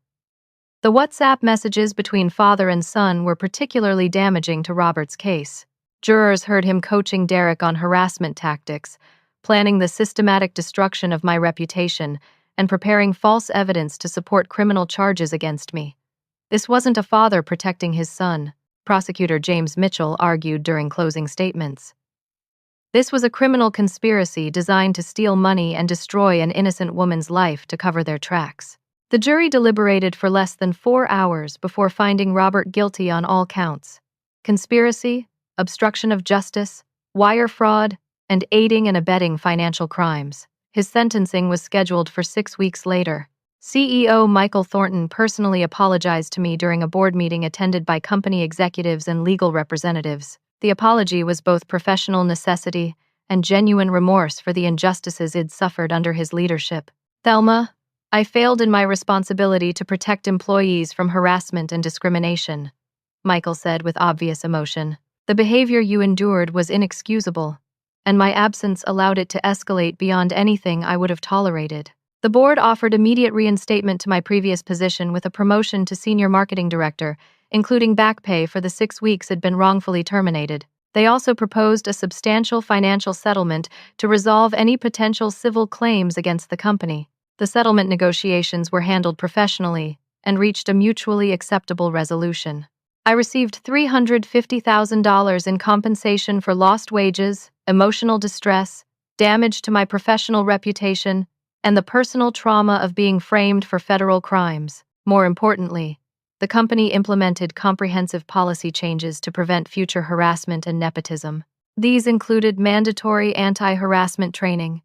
The WhatsApp messages between father and son were particularly damaging to Robert's case. Jurors heard him coaching Derek on harassment tactics, planning the systematic destruction of my reputation, and preparing false evidence to support criminal charges against me. This wasn't a father protecting his son, prosecutor James Mitchell argued during closing statements. This was a criminal conspiracy designed to steal money and destroy an innocent woman's life to cover their tracks. The jury deliberated for less than 4 hours before finding Robert guilty on all counts: conspiracy, obstruction of justice, wire fraud, and aiding and abetting financial crimes. His sentencing was scheduled for 6 weeks later. CEO Michael Thornton personally apologized to me during a board meeting attended by company executives and legal representatives. The apology was both professional necessity and genuine remorse for the injustices he'd suffered under his leadership. "Thelma, I failed in my responsibility to protect employees from harassment and discrimination," Michael said with obvious emotion. "The behavior you endured was inexcusable, and my absence allowed it to escalate beyond anything I would have tolerated." The board offered immediate reinstatement to my previous position with a promotion to senior marketing director, including back pay for the 6 weeks I'd been wrongfully terminated. They also proposed a substantial financial settlement to resolve any potential civil claims against the company. The settlement negotiations were handled professionally and reached a mutually acceptable resolution. I received $350,000 in compensation for lost wages, emotional distress, damage to my professional reputation, and the personal trauma of being framed for federal crimes. More importantly, the company implemented comprehensive policy changes to prevent future harassment and nepotism. These included mandatory anti-harassment training,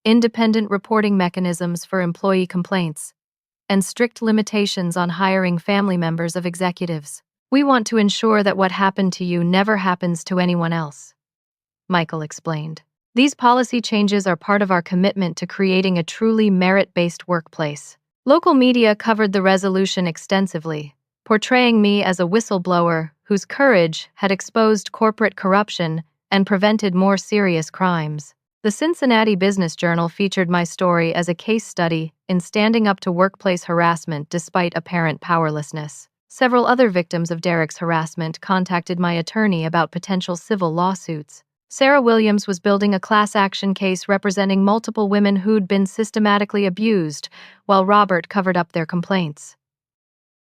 independent reporting mechanisms for employee complaints, and strict limitations on hiring family members of executives. We want to ensure that what happened to you never happens to anyone else, Michael explained. These policy changes are part of our commitment to creating a truly merit-based workplace. Local media covered the resolution extensively, portraying me as a whistleblower whose courage had exposed corporate corruption and prevented more serious crimes. The Cincinnati Business Journal featured my story as a case study in standing up to workplace harassment despite apparent powerlessness. Several other victims of Derek's harassment contacted my attorney about potential civil lawsuits. Sarah Williams was building a class action case representing multiple women who'd been systematically abused, while Robert covered up their complaints.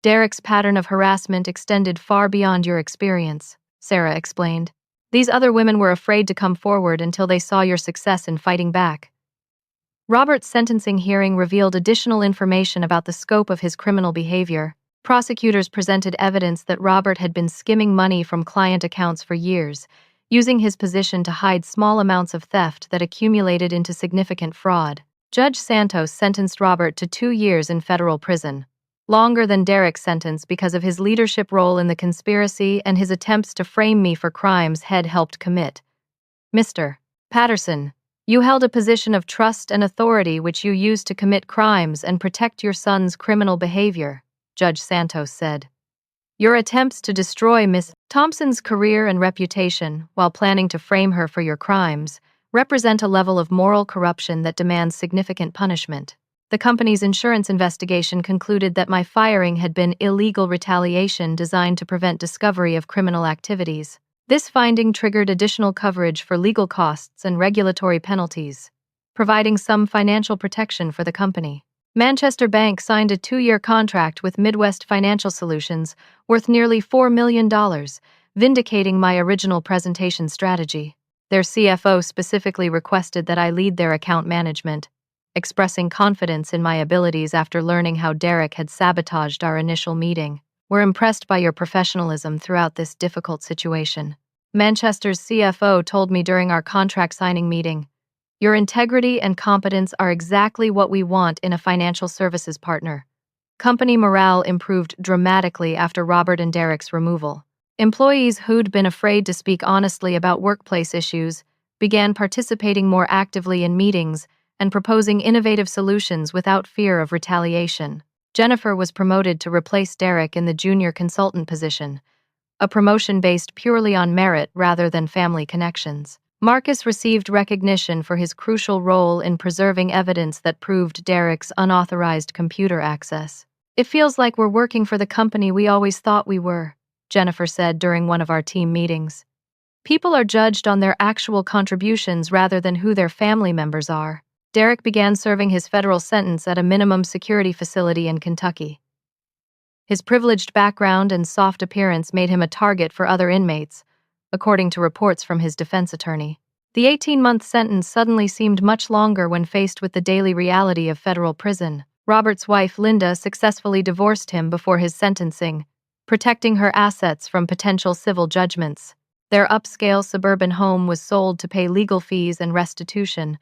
Derek's pattern of harassment extended far beyond your experience, Sarah explained. These other women were afraid to come forward until they saw your success in fighting back. Robert's sentencing hearing revealed additional information about the scope of his criminal behavior. Prosecutors presented evidence that Robert had been skimming money from client accounts for years, using his position to hide small amounts of theft that accumulated into significant fraud. Judge Santos sentenced Robert to 2 years in federal prison, longer than Derek's sentence because of his leadership role in the conspiracy and his attempts to frame me for crimes Head helped commit. Mr. Patterson, you held a position of trust and authority which you used to commit crimes and protect your son's criminal behavior, Judge Santos said. Your attempts to destroy Miss Thompson's career and reputation while planning to frame her for your crimes represent a level of moral corruption that demands significant punishment. The company's insurance investigation concluded that my firing had been illegal retaliation designed to prevent discovery of criminal activities. This finding triggered additional coverage for legal costs and regulatory penalties, providing some financial protection for the company. Manchester Bank signed a 2-year contract with Midwest Financial Solutions worth nearly $4 million, vindicating my original presentation strategy. Their CFO specifically requested that I lead their account management, expressing confidence in my abilities after learning how Derek had sabotaged our initial meeting. We're impressed by your professionalism throughout this difficult situation, Manchester's CFO told me during our contract signing meeting. Your integrity and competence are exactly what we want in a financial services partner. Company morale improved dramatically after Robert and Derek's removal. Employees who'd been afraid to speak honestly about workplace issues began participating more actively in meetings and proposing innovative solutions without fear of retaliation. Jennifer was promoted to replace Derek in the junior consultant position, a promotion based purely on merit rather than family connections. Marcus received recognition for his crucial role in preserving evidence that proved Derek's unauthorized computer access. It feels like we're working for the company we always thought we were, Jennifer said during one of our team meetings. People are judged on their actual contributions rather than who their family members are. Derek began serving his federal sentence at a minimum security facility in Kentucky. His privileged background and soft appearance made him a target for other inmates, according to reports from his defense attorney. The 18-month sentence suddenly seemed much longer when faced with the daily reality of federal prison. Robert's wife, Linda, successfully divorced him before his sentencing, protecting her assets from potential civil judgments. Their upscale suburban home was sold to pay legal fees and restitution,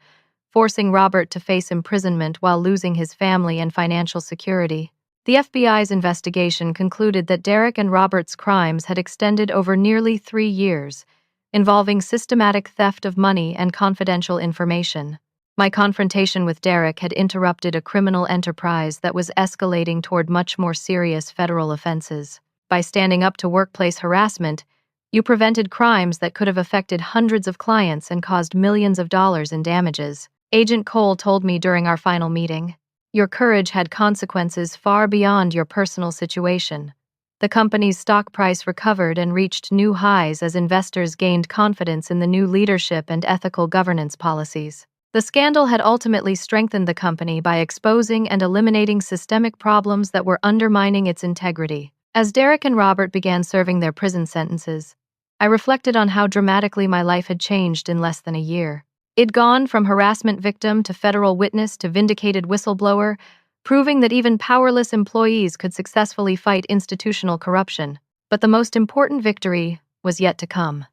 forcing Robert to face imprisonment while losing his family and financial security. The FBI's investigation concluded that Derek and Robert's crimes had extended over nearly 3 years, involving systematic theft of money and confidential information. My confrontation with Derek had interrupted a criminal enterprise that was escalating toward much more serious federal offenses. By standing up to workplace harassment, you prevented crimes that could have affected hundreds of clients and caused millions of dollars in damages, Agent Cole told me during our final meeting. Your courage had consequences far beyond your personal situation. The company's stock price recovered and reached new highs as investors gained confidence in the new leadership and ethical governance policies. The scandal had ultimately strengthened the company by exposing and eliminating systemic problems that were undermining its integrity. As Derek and Robert began serving their prison sentences, I reflected on how dramatically my life had changed in less than a year. It'd gone from harassment victim to federal witness to vindicated whistleblower, proving that even powerless employees could successfully fight institutional corruption. But the most important victory was yet to come: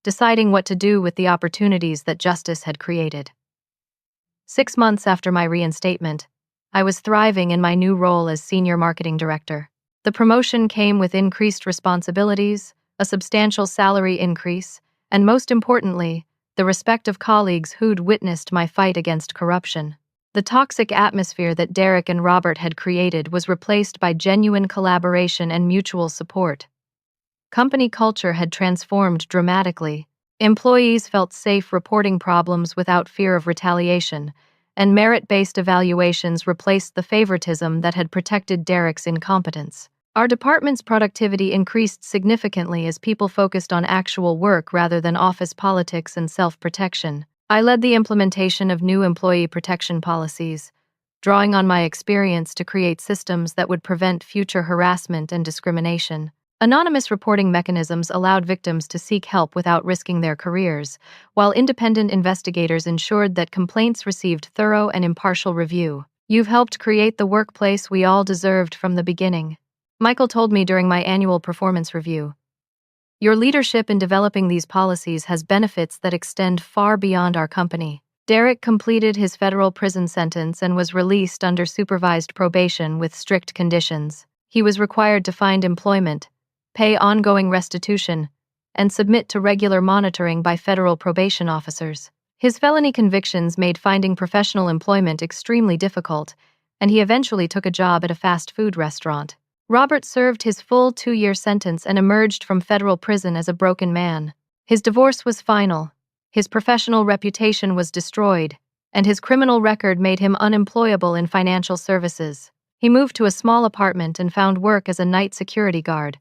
deciding what to do with the opportunities that justice had created. 6 months after my reinstatement, I was thriving in my new role as senior marketing director. The promotion came with increased responsibilities, a substantial salary increase, and most importantly, the respect of colleagues who'd witnessed my fight against corruption. The toxic atmosphere that Derek and Robert had created was replaced by genuine collaboration and mutual support. Company culture had transformed dramatically. Employees felt safe reporting problems without fear of retaliation, and merit-based evaluations replaced the favoritism that had protected Derek's incompetence. Our department's productivity increased significantly as people focused on actual work rather than office politics and self-protection. I led the implementation of new employee protection policies, drawing on my experience to create systems that would prevent future harassment and discrimination. Anonymous reporting mechanisms allowed victims to seek help without risking their careers, while independent investigators ensured that complaints received thorough and impartial review. You've helped create the workplace we all deserved from the beginning, Michael told me during my annual performance review. Your leadership in developing these policies has benefits that extend far beyond our company. Derek completed his federal prison sentence and was released under supervised probation with strict conditions. He was required to find employment, pay ongoing restitution, and submit to regular monitoring by federal probation officers. His felony convictions made finding professional employment extremely difficult, and he eventually took a job at a fast food restaurant. Robert served his full 2-year sentence and emerged from federal prison as a broken man. His divorce was final, his professional reputation was destroyed, and his criminal record made him unemployable in financial services. He moved to a small apartment and found work as a night security guard,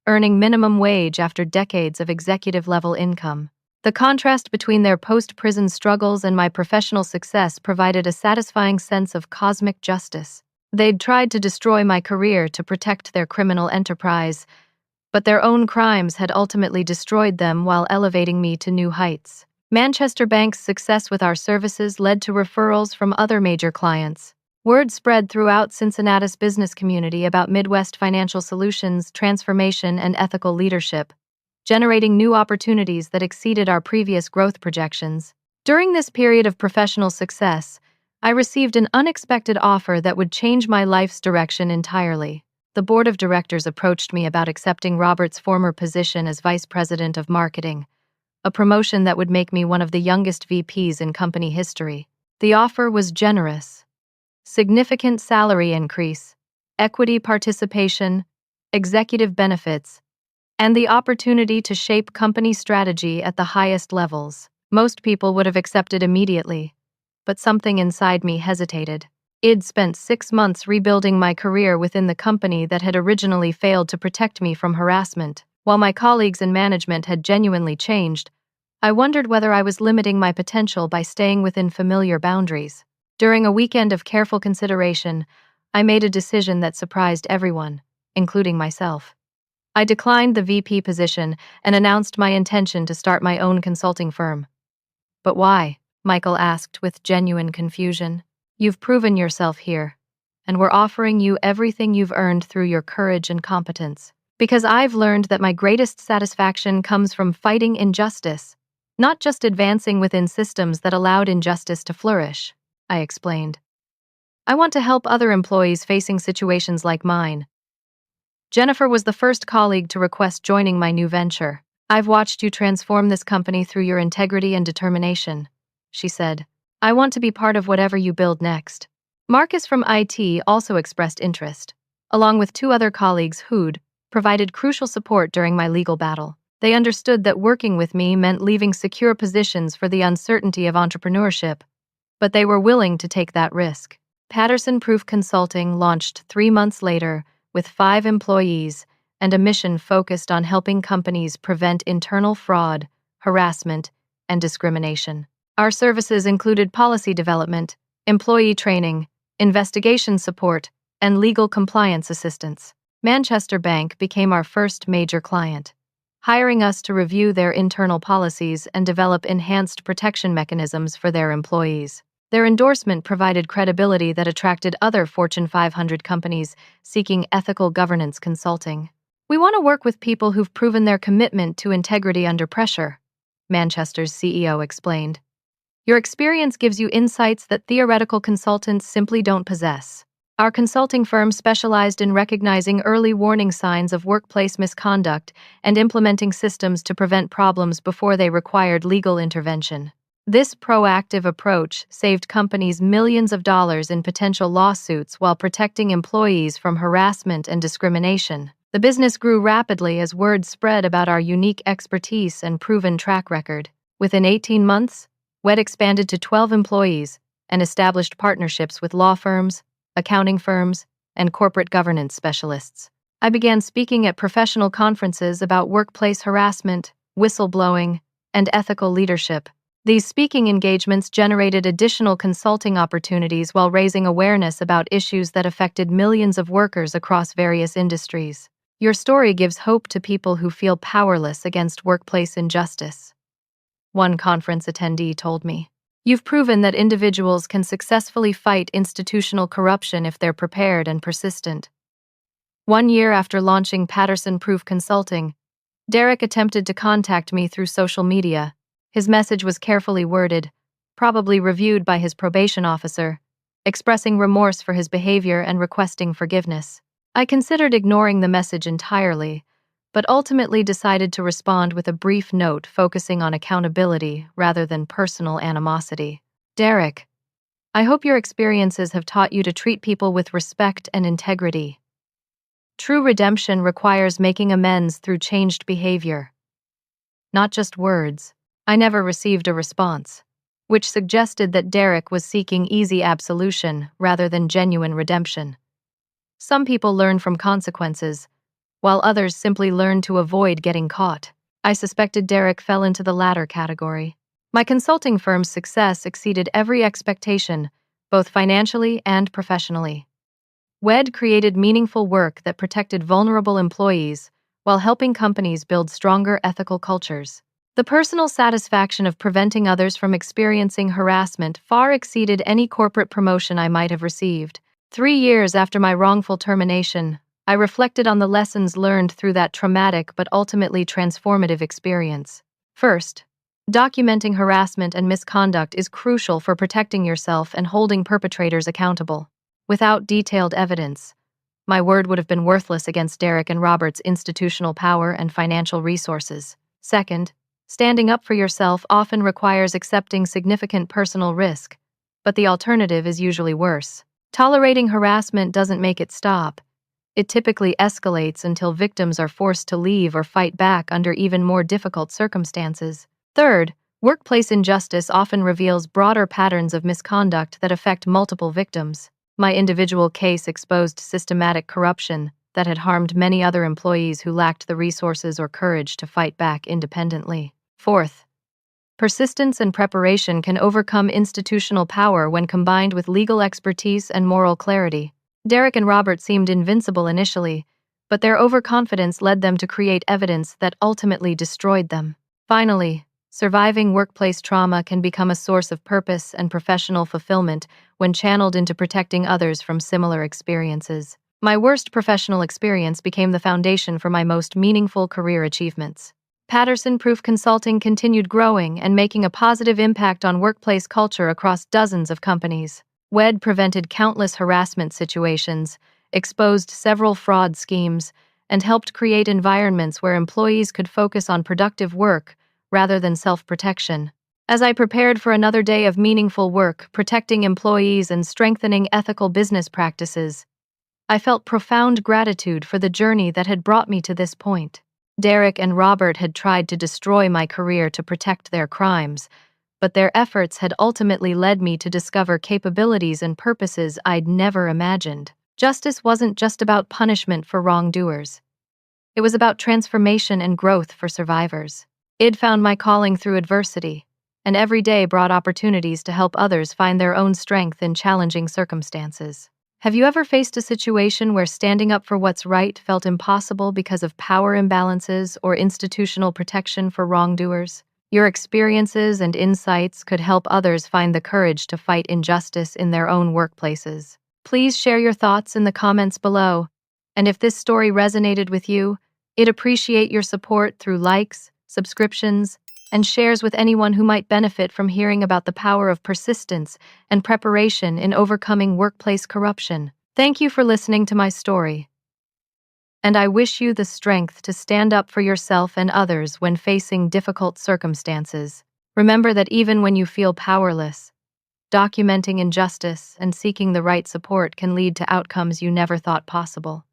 earning minimum wage after decades of executive-level income. The contrast between their post-prison struggles and my professional success provided a satisfying sense of cosmic justice. They'd tried to destroy my career to protect their criminal enterprise, but their own crimes had ultimately destroyed them while elevating me to new heights. Manchester Bank's success with our services led to referrals from other major clients. Word spread throughout Cincinnati's business community about Midwest financial solutions, transformation, and ethical leadership, generating new opportunities that exceeded our previous growth projections. During this period of professional success, I received an unexpected offer that would change my life's direction entirely. The board of directors approached me about accepting Robert's former position as vice president of marketing, a promotion that would make me one of the youngest VPs in company history. The offer was generous. Significant salary increase, equity participation, executive benefits, and the opportunity to shape company strategy at the highest levels. Most people would have accepted immediately, but something inside me hesitated. I'd spent 6 months rebuilding my career within the company that had originally failed to protect me from harassment. While my colleagues and management had genuinely changed, I wondered whether I was limiting my potential by staying within familiar boundaries. During a weekend of careful consideration, I made a decision that surprised everyone, including myself. I declined the VP position and announced my intention to start my own consulting firm. But why? Michael asked with genuine confusion. You've proven yourself here, and we're offering you everything you've earned through your courage and competence. Because I've learned that my greatest satisfaction comes from fighting injustice, not just advancing within systems that allowed injustice to flourish, I explained. I want to help other employees facing situations like mine. Jennifer was the first colleague to request joining my new venture. I've watched you transform this company through your integrity and determination, she said. I want to be part of whatever you build next. Marcus from IT also expressed interest, along with 2 other colleagues who'd provided crucial support during my legal battle. They understood that working with me meant leaving secure positions for the uncertainty of entrepreneurship, but they were willing to take that risk. Patterson Proof Consulting launched 3 months later with 5 employees and a mission focused on helping companies prevent internal fraud, harassment, and discrimination. Our services included policy development, employee training, investigation support, and legal compliance assistance. Manchester Bank became our first major client, hiring us to review their internal policies and develop enhanced protection mechanisms for their employees. Their endorsement provided credibility that attracted other Fortune 500 companies seeking ethical governance consulting. We want to work with people who've proven their commitment to integrity under pressure, Manchester's CEO explained. Your experience gives you insights that theoretical consultants simply don't possess. Our consulting firm specialized in recognizing early warning signs of workplace misconduct and implementing systems to prevent problems before they required legal intervention. This proactive approach saved companies millions of dollars in potential lawsuits while protecting employees from harassment and discrimination. The business grew rapidly as word spread about our unique expertise and proven track record. Within 18 months, WED expanded to 12 employees and established partnerships with law firms, accounting firms, and corporate governance specialists. I began speaking at professional conferences about workplace harassment, whistleblowing, and ethical leadership. These speaking engagements generated additional consulting opportunities while raising awareness about issues that affected millions of workers across various industries. Your story gives hope to people who feel powerless against workplace injustice. One conference attendee told me, "You've proven that individuals can successfully fight institutional corruption if they're prepared and persistent." 1 year after launching Patterson Proof Consulting, Derek attempted to contact me through social media. His message was carefully worded, probably reviewed by his probation officer, expressing remorse for his behavior and requesting forgiveness. I considered ignoring the message entirely, but ultimately decided to respond with a brief note focusing on accountability rather than personal animosity. Derek, I hope your experiences have taught you to treat people with respect and integrity. True redemption requires making amends through changed behavior, not just words. I never received a response, which suggested that Derek was seeking easy absolution rather than genuine redemption. Some people learn from consequences, while others simply learn to avoid getting caught. I suspected Derek fell into the latter category. My consulting firm's success exceeded every expectation, both financially and professionally. WED created meaningful work that protected vulnerable employees while helping companies build stronger ethical cultures. The personal satisfaction of preventing others from experiencing harassment far exceeded any corporate promotion I might have received. 3 years after my wrongful termination, I reflected on the lessons learned through that traumatic but ultimately transformative experience. First, documenting harassment and misconduct is crucial for protecting yourself and holding perpetrators accountable. Without detailed evidence, my word would have been worthless against Derek and Robert's institutional power and financial resources. Second, standing up for yourself often requires accepting significant personal risk, but the alternative is usually worse. Tolerating harassment doesn't make it stop. It typically escalates until victims are forced to leave or fight back under even more difficult circumstances. Third, workplace injustice often reveals broader patterns of misconduct that affect multiple victims. My individual case exposed systematic corruption that had harmed many other employees who lacked the resources or courage to fight back independently. Fourth, persistence and preparation can overcome institutional power when combined with legal expertise and moral clarity. Derek and Robert seemed invincible initially, but their overconfidence led them to create evidence that ultimately destroyed them. Finally, surviving workplace trauma can become a source of purpose and professional fulfillment when channeled into protecting others from similar experiences. My worst professional experience became the foundation for my most meaningful career achievements. Patterson Proof Consulting continued growing and making a positive impact on workplace culture across dozens of companies. WED prevented countless harassment situations, exposed several fraud schemes, and helped create environments where employees could focus on productive work rather than self-protection. As I prepared for another day of meaningful work, protecting employees and strengthening ethical business practices, I felt profound gratitude for the journey that had brought me to this point. Derek and Robert had tried to destroy my career to protect their crimes, but their efforts had ultimately led me to discover capabilities and purposes I'd never imagined. Justice wasn't just about punishment for wrongdoers. It was about transformation and growth for survivors. I'd found my calling through adversity, and every day brought opportunities to help others find their own strength in challenging circumstances. Have you ever faced a situation where standing up for what's right felt impossible because of power imbalances or institutional protection for wrongdoers? Your experiences and insights could help others find the courage to fight injustice in their own workplaces. Please share your thoughts in the comments below, and if this story resonated with you, I'd appreciate your support through likes, subscriptions, and shares with anyone who might benefit from hearing about the power of persistence and preparation in overcoming workplace corruption. Thank you for listening to my story. And I wish you the strength to stand up for yourself and others when facing difficult circumstances. Remember that even when you feel powerless, documenting injustice and seeking the right support can lead to outcomes you never thought possible.